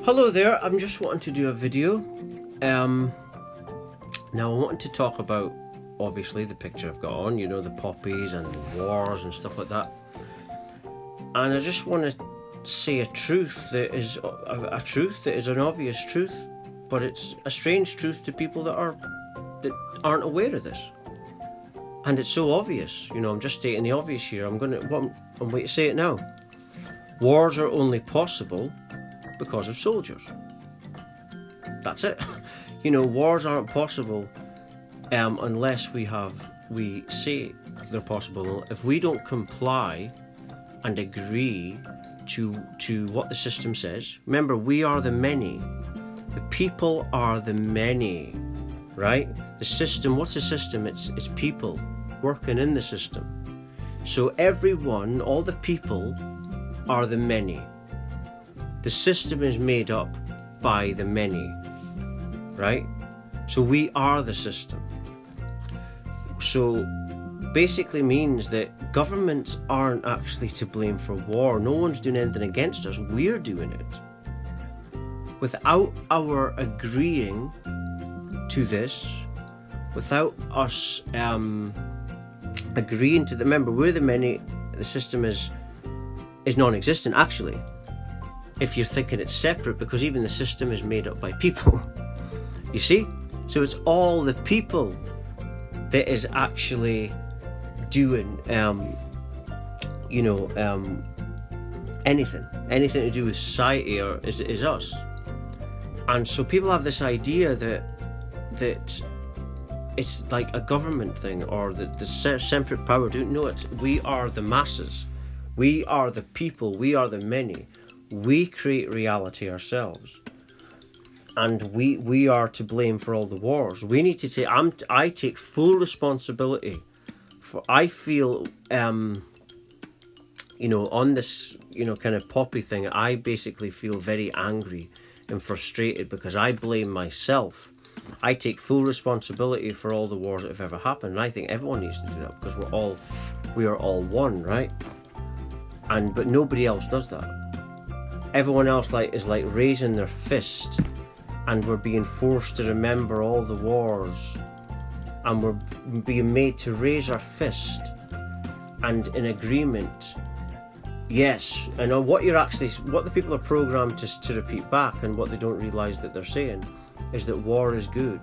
Hello there, I'm just wanting to do a video. Now I wanted to talk about, obviously, the picture I've got on, you know, the poppies and the wars and stuff like that. And I just want to say a truth that is an obvious truth, but it's a strange truth to people that aren't aware of this. And it's so obvious, you know, I'm just stating the obvious here. I'm going to say it now. Wars are only possible because of soldiers. That's it. You know, wars aren't possible unless we say they're possible. If we don't comply and agree to what the system says, remember, we are the many. The people are the many, right? The system, what's the system? It's people working in the system. So everyone, all the people are the many. The system is made up by the many, right? So we are the system. So basically means that governments aren't actually to blame for war. No one's doing anything against us. We're doing it. Without our agreeing to this, without us agreeing to the, remember, we're the many, the system is non-existent actually, if you're thinking it's separate, because even the system is made up by people. You see? So it's all the people that is actually doing anything to do with society, or is us. And so people have this idea that it's like a government thing, or that the separate power. Don't know it. We are the masses. We are the people. We are the many. We create reality ourselves, and we are to blame for all the wars. We need to take. I take full responsibility for. I feel, on this, kind of poppy thing. I basically feel very angry and frustrated because I blame myself. I take full responsibility for all the wars that have ever happened, and I think everyone needs to do that because we are all one, right? But nobody else does that. Everyone else is raising their fist, and we're being forced to remember all the wars, and we're being made to raise our fist and in agreement. Yes, and what the people are programmed to repeat back, and what they don't realise that they're saying, is that war is good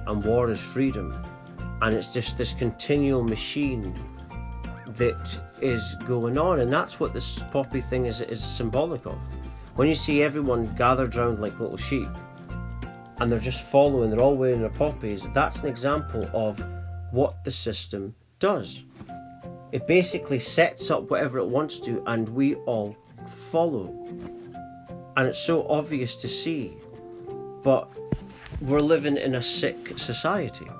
and war is freedom, and it's just this continual machine that is going on. And that's what this poppy thing is symbolic of. When you see everyone gathered around like little sheep and they're just following, they're all wearing their poppies, that's an example of what the system does. It basically sets up whatever it wants to, and we all follow. And it's so obvious to see, but we're living in a sick society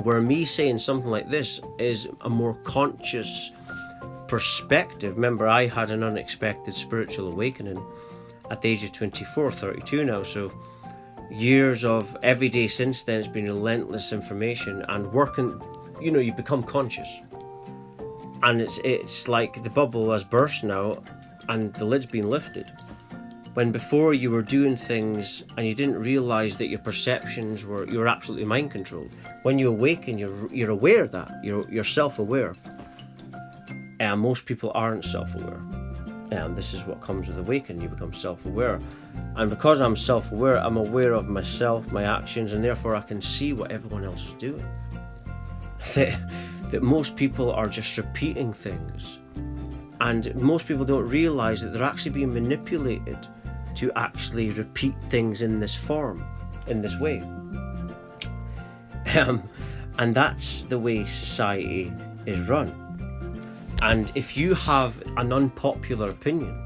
where me saying something like this is a more conscious perspective. Remember, I had an unexpected spiritual awakening at the age of 24, 32 now, so years of every day since then, it's been relentless information and working. You become conscious, and it's like the bubble has burst now and the lid's been lifted. When before you were doing things and you didn't realise that your perceptions you were absolutely mind controlled. When you awaken, you're aware of that. You're self-aware. Most people aren't self-aware. This is what comes with awakening. You become self-aware. And because I'm self-aware, I'm aware of myself, my actions, and therefore I can see what everyone else is doing. That most people are just repeating things. And most people don't realise that they're actually being manipulated to actually repeat things in this form, in this way. And that's the way society is run. And if you have an unpopular opinion,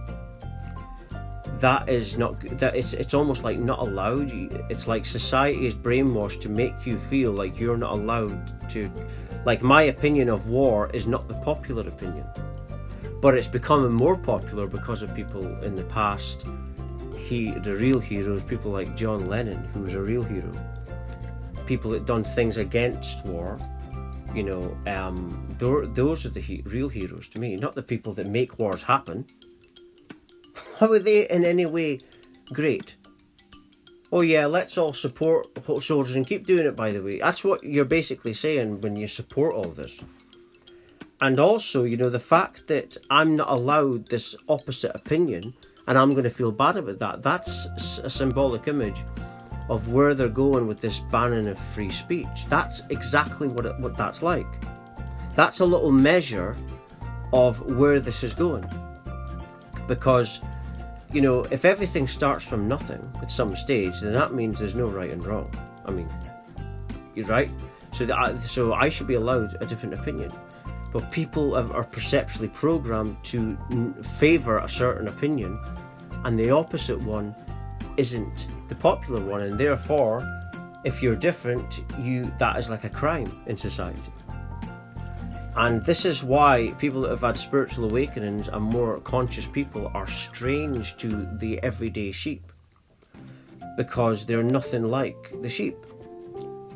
that is not that it's almost like not allowed. It's like society is brainwashed to make you feel like you're not allowed to. Like, my opinion of war is not the popular opinion, but it's becoming more popular because of people in the past. The real heroes, people like John Lennon, who was a real hero, people that done things against war, those are the real heroes to me, not the people that make wars happen. How are they in any way great. Oh yeah, let's all support soldiers and keep doing it, by the way. That's what you're basically saying when you support all this. And also, you know, the fact that I'm not allowed this opposite opinion and I'm going to feel bad about that, that's a symbolic image of where they're going with this banning of free speech. That's exactly what that's like. That's a little measure of where this is going. Because, you know, if everything starts from nothing at some stage, then that means there's no right and wrong. I mean, you're right. So I should be allowed a different opinion. But people are perceptually programmed to favour a certain opinion, and the opposite one isn't the popular one, and therefore, if you're different, that is like a crime in society. And this is why people that have had spiritual awakenings and more conscious people are strange to the everyday sheep, because they're nothing like the sheep.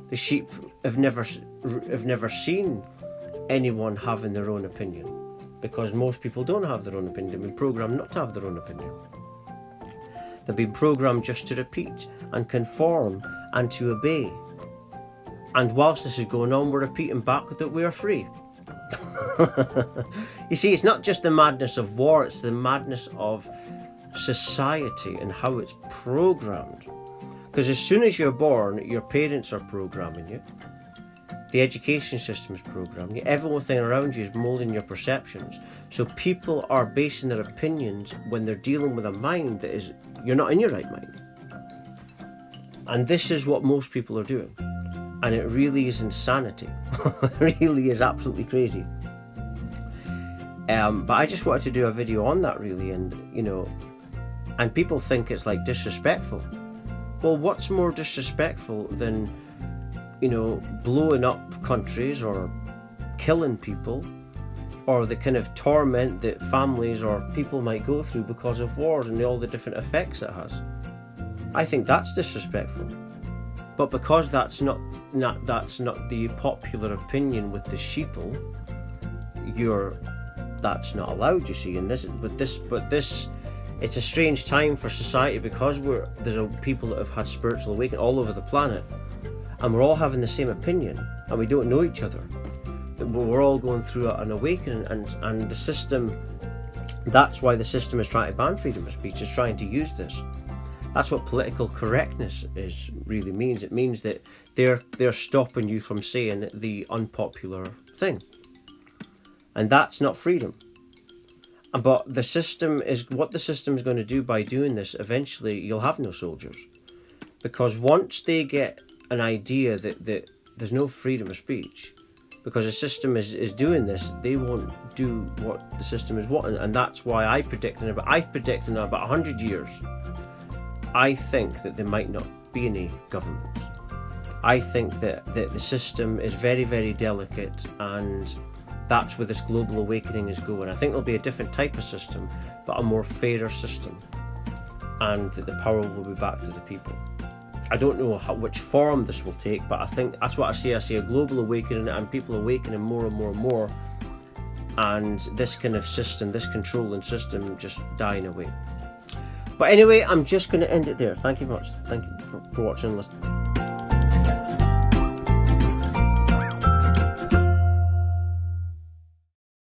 The sheep have never seen anyone having their own opinion, because most people don't have their own opinion. They've been programmed not to have their own opinion. They've been programmed just to repeat and conform and to obey. And whilst this is going on, we're repeating back that we are free. You see, it's not just the madness of war, it's the madness of society and how it's programmed. Because as soon as you're born, your parents are programming you. The education system is programming you. Everything around you is moulding your perceptions. So people are basing their opinions when they're dealing with a mind that is, you're not in your right mind. And this is what most people are doing. And it really is insanity. It really is absolutely crazy. But I just wanted to do a video on that, really. And, you know, and people think it's like disrespectful. Well, what's more disrespectful than, you know, blowing up countries or killing people, or the kind of torment that families or people might go through because of wars and all the different effects it has? I think that's disrespectful. But because that's not the popular opinion with the sheeple, that's not allowed, you see. And this, it's a strange time for society, because there's people that have had spiritual awakening all over the planet, and we're all having the same opinion, and we don't know each other. We're all going through an awakening, and the system. That's why the system is trying to ban freedom of speech. Is trying to use this. That's what political correctness really means. It means that they're stopping you from saying the unpopular thing, and that's not freedom. But the system is going to do by doing this. Eventually, you'll have no soldiers, because once they get an idea that there's no freedom of speech, because the system is doing this, they won't do what the system is wanting. And that's why I've predicted in about 100 years, I think that there might not be any governments. I think that the system is very, very delicate, and that's where this global awakening is going. I think there'll be a different type of system, but a more fairer system, and that the power will be back to the people. I don't know which form this will take, but I think that's what I see. I see a global awakening, and people awakening more and more and more, and this kind of system, this controlling system, just dying away. But anyway, I'm just going to end it there. Thank you much. Thank you for watching and listening.